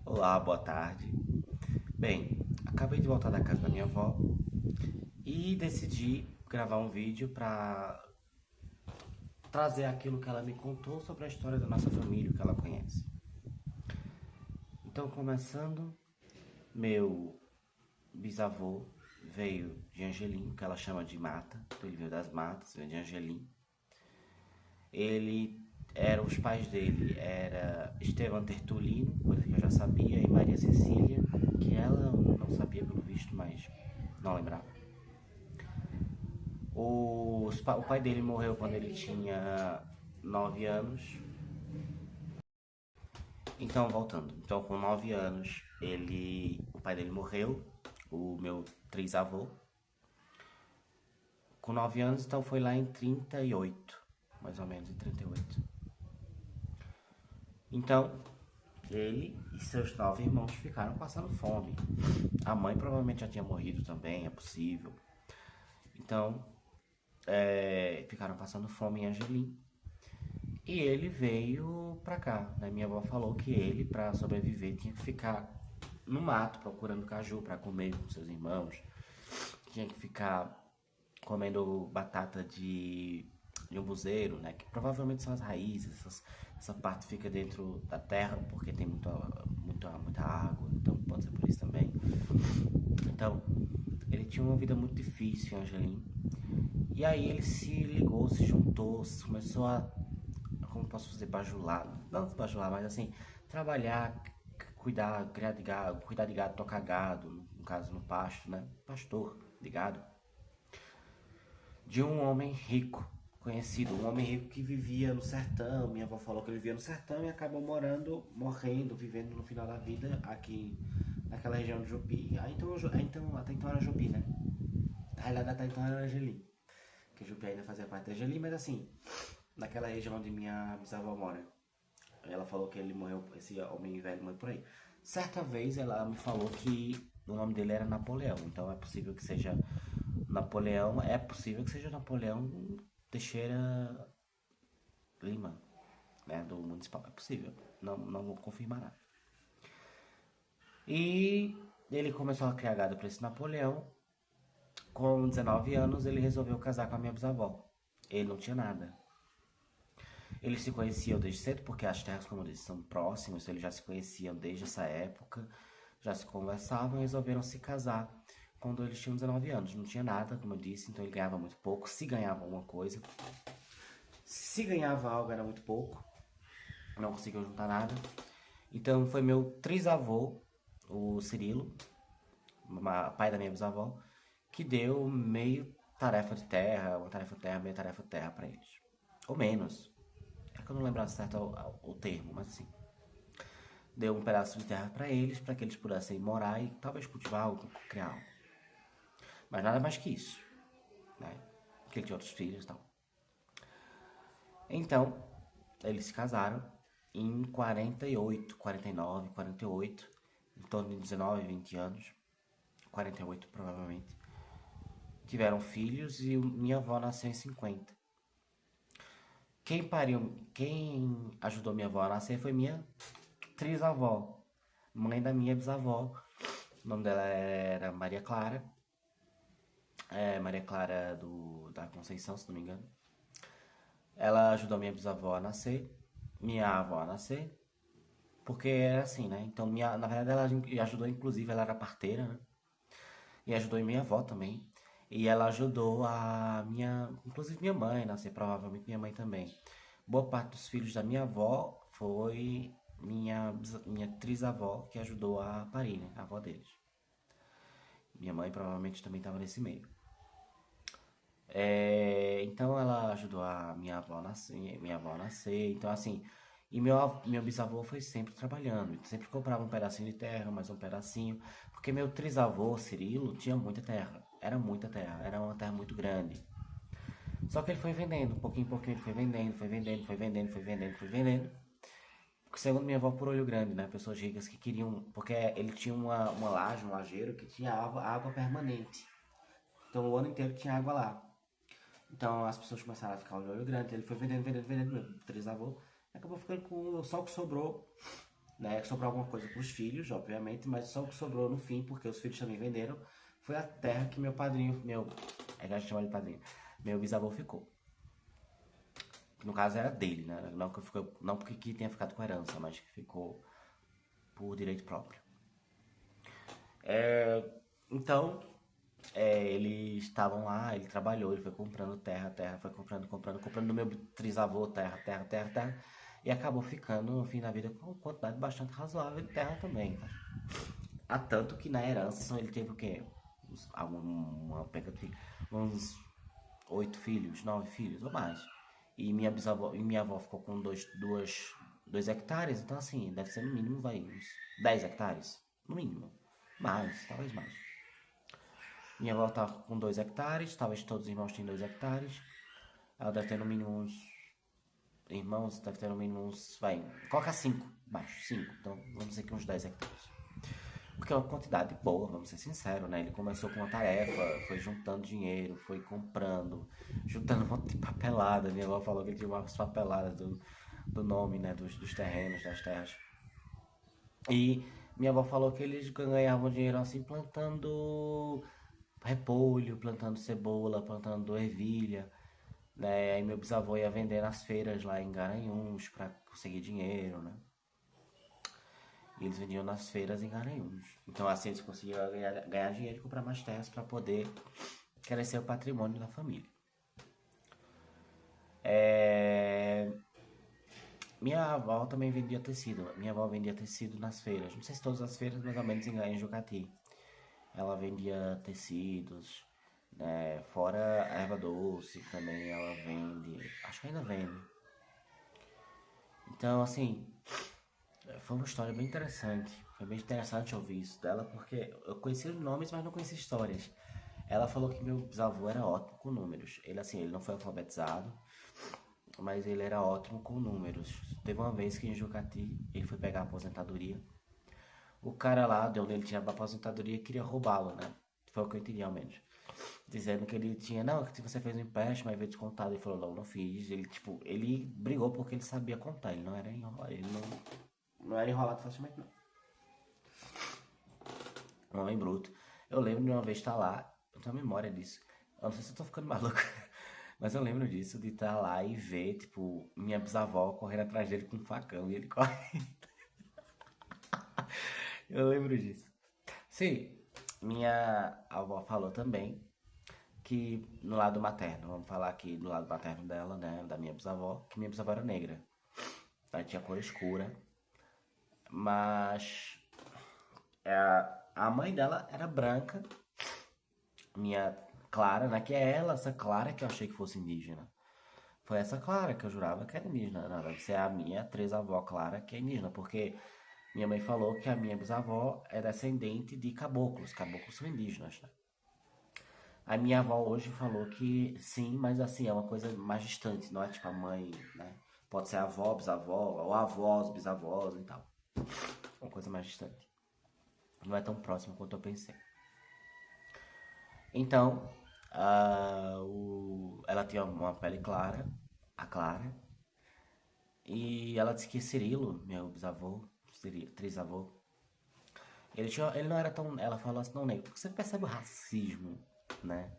Olá, boa tarde. Bem, acabei de voltar da casa da minha avó e decidi gravar um vídeo para trazer aquilo que ela me contou sobre a história da nossa família, o que ela conhece. Então, começando, meu bisavô veio de Angelim, que ela chama de mata, então ele veio das matas, veio de Angelim. Ele os pais dele era Estevam Tertulino, coisa que eu já sabia, e Maria Cecília, que ela não sabia pelo visto, mas não lembrava. O pai dele morreu quando ele tinha 9 anos. Então, voltando. Então, com 9 anos, o pai dele morreu, o meu trisavô. Com 9 anos, então foi lá em 38, mais ou menos em 38. Então, ele e seus 9 irmãos ficaram passando fome. A mãe provavelmente já tinha morrido também, é possível. Então, ficaram passando fome em Angelim. E ele veio pra cá, né? Minha avó falou que ele, pra sobreviver, tinha que ficar no mato procurando caju pra comer com seus irmãos. Tinha que ficar comendo batata de umbuzeiro, né? Que provavelmente são as raízes, essa parte fica dentro da terra porque tem muita água, então pode ser por isso também. Então, ele tinha uma vida muito difícil, Angelim. E aí ele se ligou, se juntou, começou a, como posso dizer, bajular, não bajular, mas assim, trabalhar, cuidar de gado, tocar gado, no caso no pasto, né? Pastor de gado, de um homem rico, conhecido, um homem rico que vivia no sertão. Minha avó falou que ele vivia no sertão e acabou morrendo, vivendo no final da vida aqui naquela região de Jupi. Até então era Jupi, né? Na realidade, até então era Angeli, que Jupi ainda fazia parte da Angeli, mas assim, naquela região onde minha bisavó mora. Ela falou que ele morreu, esse homem velho morreu por aí. Certa vez ela me falou que o nome dele era Napoleão, então é possível que seja Napoleão Teixeira Lima, né, do municipal, é possível, não vou confirmar nada. E ele começou a criar gado para esse Napoleão. Com 19 anos ele resolveu casar com a minha bisavó. Ele não tinha nada. Eles se conheciam desde cedo, porque as terras, como eu disse, são próximas, eles já se conheciam desde essa época, já se conversavam e resolveram se casar quando eles tinham 19 anos. Não tinha nada, como eu disse, então ele ganhava muito pouco, se ganhava alguma coisa. Se ganhava algo era muito pouco, não conseguiu juntar nada. Então foi meu trisavô, o Cirilo, pai da minha bisavó, que deu meio tarefa de terra, uma tarefa de terra, meia tarefa de terra para eles. Ou menos. É que eu não lembro certo o termo, mas assim. Deu um pedaço de terra para que eles pudessem morar e talvez cultivar algo, criar algo. Mas nada mais que isso, né? Porque ele tinha outros filhos e tal. Então, eles se casaram em 48, 49, 48, em torno de 19, 20 anos, 48 provavelmente. Tiveram filhos e minha avó nasceu em 50. Quem ajudou minha avó a nascer foi minha trisavó, mãe da minha bisavó. O nome dela era Maria Clara. Maria Clara da Conceição, se não me engano. Ela ajudou minha bisavó a nascer, minha avó a nascer, porque era assim, né? Então, na verdade, ela ajudou, inclusive, ela era parteira, né? E ajudou minha avó também. E ela ajudou inclusive minha mãe a nascer, provavelmente minha mãe também. Boa parte dos filhos da minha avó foi minha trisavó que ajudou a parir, né? A avó deles. Minha mãe provavelmente também estava nesse meio. Então ela ajudou a minha avó a nascer, então assim, e meu bisavô foi sempre trabalhando, sempre comprava um pedacinho de terra, mais um pedacinho, porque meu trisavô, Cirilo, tinha muita terra, era uma terra muito grande. Só que ele foi vendendo, pouquinho em pouquinho, ele foi vendendo, foi vendendo, foi vendendo, foi vendendo, foi vendendo. Segundo minha avó, por olho grande, né? Pessoas ricas que queriam, porque ele tinha uma laje, um lajeiro que tinha água permanente. Então o ano inteiro tinha água lá. Então as pessoas começaram a ficar de olho grande, ele foi vendendo, vendendo, vendendo, meu trisavô acabou ficando com só o que sobrou, né? Sobrou alguma coisa para os filhos, obviamente, mas só o que sobrou no fim, porque os filhos também venderam, foi a terra que meu padrinho, é que a gente chama de padrinho, meu bisavô ficou. Que no caso era dele, né? Não porque que tenha ficado com herança, mas que ficou por direito próprio. Então, eles estavam lá, ele trabalhou, ele foi comprando terra, foi comprando do meu trisavô terra, e acabou ficando, no fim da vida, com uma quantidade bastante razoável de terra também, tá? Há tanto que na herança ele teve o quê? Uma penca de filhos, uns 8 filhos, 9 filhos ou mais. E minha avó ficou com 2 hectares, então assim, deve ser no mínimo, vai, uns 10 hectares, no mínimo. Mais, talvez mais. Minha avó estava com 2 hectares, talvez todos os irmãos tenham 2 hectares. Ela deve ter no mínimo uns. Irmãos, deve ter no mínimo uns. Vai, coloca 5, baixo, 5. Então vamos dizer que uns 10 hectares. Porque é uma quantidade boa, vamos ser sinceros, né? Ele começou com uma tarefa, foi juntando dinheiro, foi comprando, juntando um monte de papelada. Minha avó falou que ele tinha umas papeladas do nome, né? Dos terrenos, das terras. E minha avó falou que eles ganhavam dinheiro assim plantando repolho, plantando cebola, plantando ervilha, né? Aí meu bisavô ia vender nas feiras lá em Garanhuns para conseguir dinheiro, né? E eles vendiam nas feiras em Garanhuns. Então assim eles conseguiam ganhar dinheiro e comprar mais terras para poder crescer o patrimônio da família. Minha avó também vendia tecido. Minha avó vendia tecido nas feiras. Não sei se todas as feiras, mais ou menos em Jucati. Ela vendia tecidos, né? Fora a erva doce também ela vende. Acho que ainda vende. Então, assim, foi uma história bem interessante. Foi bem interessante ouvir isso dela, porque eu conhecia os nomes, mas não conhecia histórias. Ela falou que meu bisavô era ótimo com números. Ele, assim, ele não foi alfabetizado, mas ele era ótimo com números. Teve uma vez que em Jucati ele foi pegar a aposentadoria. O cara lá, de onde ele tinha a aposentadoria, queria roubá-lo, né? Foi o que eu entendi, ao menos. Dizendo que ele tinha, não, que você fez um empréstimo, aí veio descontado. Ele falou, não fiz. Ele, tipo, ele brigou porque ele sabia contar, ele não era enrolado, não era enrolado facilmente, não. Um homem bruto. Eu lembro de uma vez estar lá, eu tenho memória disso. Eu não sei se eu tô ficando maluco, mas eu lembro disso, de estar lá e ver, tipo, minha bisavó correndo atrás dele com um facão e ele corre. Eu lembro disso. Sim, minha avó falou também que no lado materno, vamos falar aqui do lado materno dela, né, da minha bisavó, que minha bisavó era negra. Ela tinha cor escura, mas a mãe dela era branca, minha Clara, né, que é ela, essa Clara que eu achei que fosse indígena. Foi essa Clara que eu jurava que era indígena. Não, deve ser a minha trisavó Clara que é indígena, porque minha mãe falou que a minha bisavó é descendente de caboclos. Caboclos são indígenas, né? A minha avó hoje falou que sim, mas assim, é uma coisa mais distante, não é tipo a mãe, né? Pode ser avó, bisavó, ou avós, bisavós e tal. Uma coisa mais distante. Não é tão próximo quanto eu pensei. Então, ela tinha uma pele clara, a Clara, e ela disse que Cirilo, meu bisavô, trisavô, ele não era tão, ela falou assim, não negro, porque você percebe o racismo, né,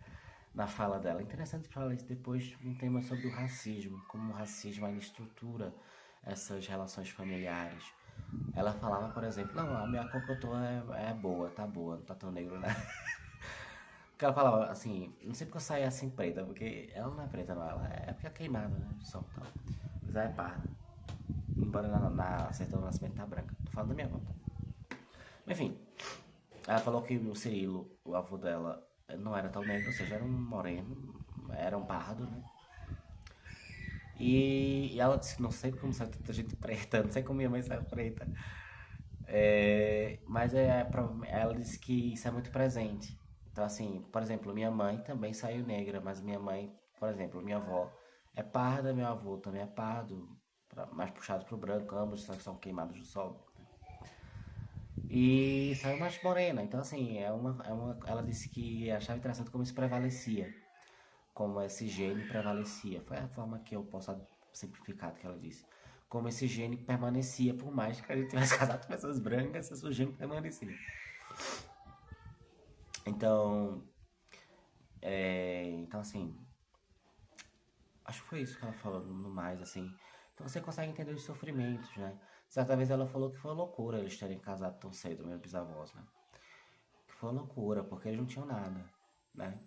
na fala dela. É interessante falar isso depois, um tema sobre o racismo, como o racismo ainda estrutura essas relações familiares. Ela falava, por exemplo, não, a minha cor que eu tô é boa, tá boa, não tá tão negro, né? Porque ela falava assim, não sei porque eu saí assim preta, porque ela não é preta não, ela é porque é queimada, né, de sol e tal. Mas ela é parda. Embora na certidão do nascimento tá branca. Tô falando da minha avó, tá? Enfim, ela falou que o Cirilo, o avô dela, não era tão negro, ou seja, era um moreno, era um pardo, né? E ela disse, não sei como sai tanta gente preta, não sei como minha mãe saiu preta. Mas ela disse que isso é muito presente. Então, assim, por exemplo, minha mãe também saiu negra, mas minha mãe, por exemplo, minha avó é parda, meu avô também é pardo, mais puxado pro branco, ambos são queimados do sol. E saiu mais morena. Então, assim, ela disse que achava interessante como isso prevalecia. Como esse gene prevalecia. Foi a forma que eu posso simplificar do que ela disse. como esse gene permanecia, por mais que a gente tivesse casado com pessoas brancas, esse gene permanecia. Então, então assim, acho que foi isso que ela falou no mais, assim. Então você consegue entender os sofrimentos, né? Certa vez ela falou que foi loucura eles terem casado tão cedo, meus bisavós, né? Que foi loucura, porque eles não tinham nada, né?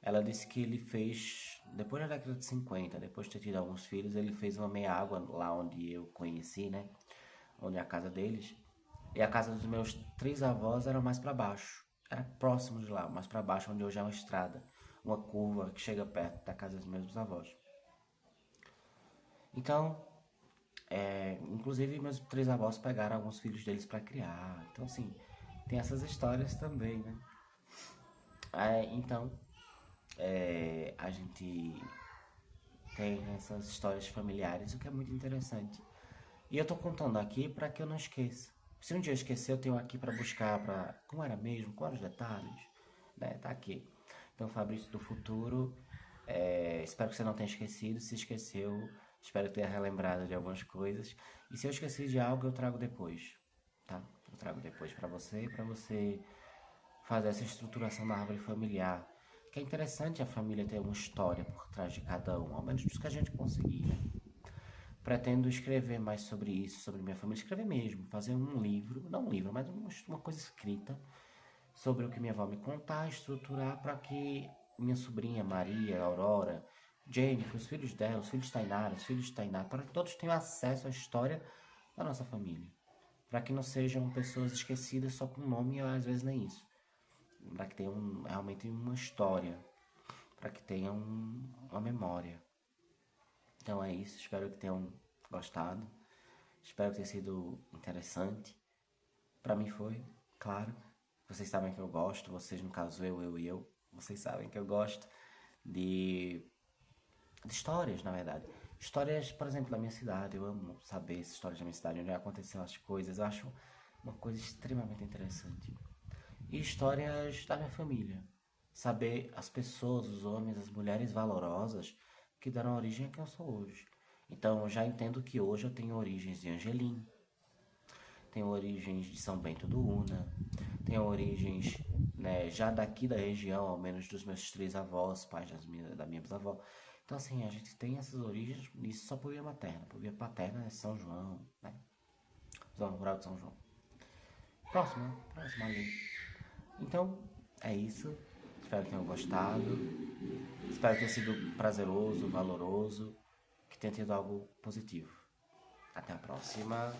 Ela disse que ele fez, depois da década de 50, depois de ter tido alguns filhos, ele fez uma meia-água lá onde eu conheci, né? Onde é a casa deles. E a casa dos meus três avós era mais para baixo. Era próximo de lá, mais para baixo, onde hoje é uma estrada. Uma curva que chega perto da casa dos meus avós. Então, inclusive meus três avós pegaram alguns filhos deles para criar. Então, assim, tem essas histórias também, né? Então, a gente tem essas histórias familiares, o que é muito interessante. E eu tô contando aqui para que eu não esqueça. Se um dia eu esquecer, eu tenho aqui para buscar, para como era mesmo, quais os detalhes, né? Tá aqui. Então, Fabrício do futuro, espero que você não tenha esquecido. Se esqueceu, espero que tenha relembrado de algumas coisas. E se eu esqueci de algo, eu trago depois, tá? Eu trago depois para você fazer essa estruturação da árvore familiar. Que é interessante a família ter uma história por trás de cada um, ao menos dos que a gente conseguir, né? Pretendo escrever mais sobre isso, sobre minha família, escrever mesmo, fazer um livro, não um livro, mas uma coisa escrita sobre o que minha avó me contar, estruturar para que minha sobrinha Maria, Aurora, Jennifer, os filhos dela, os filhos de Tainara, os filhos de Tainá, para que todos tenham acesso à história da nossa família. Para que não sejam pessoas esquecidas só com nome e às vezes nem isso. Para que tenham realmente uma história, para que tenham uma memória. Então é isso, espero que tenham gostado. Espero que tenha sido interessante. Para mim foi, claro. Vocês sabem que eu gosto, vocês no caso eu e eu. Vocês sabem que eu gosto de histórias, na verdade. Histórias, por exemplo, da minha cidade. Eu amo saber as histórias da minha cidade, onde aconteceram as coisas. Eu acho uma coisa extremamente interessante. E histórias da minha família. Saber as pessoas, os homens, as mulheres valorosas que deram origem a quem eu sou hoje. Então, eu já entendo que hoje eu tenho origens de Angelim, tenho origens de São Bento do Una, tenho origens, né, já daqui da região, ao menos dos meus três avós, pais da minha bisavó. Então, assim, a gente tem essas origens, isso só por via materna. Por via paterna é São João, né? Zona Rural de São João. Próxima ali. Então, é isso. Espero que tenham gostado. Espero que tenha sido prazeroso, valoroso, que tenha tido algo positivo. Até a próxima.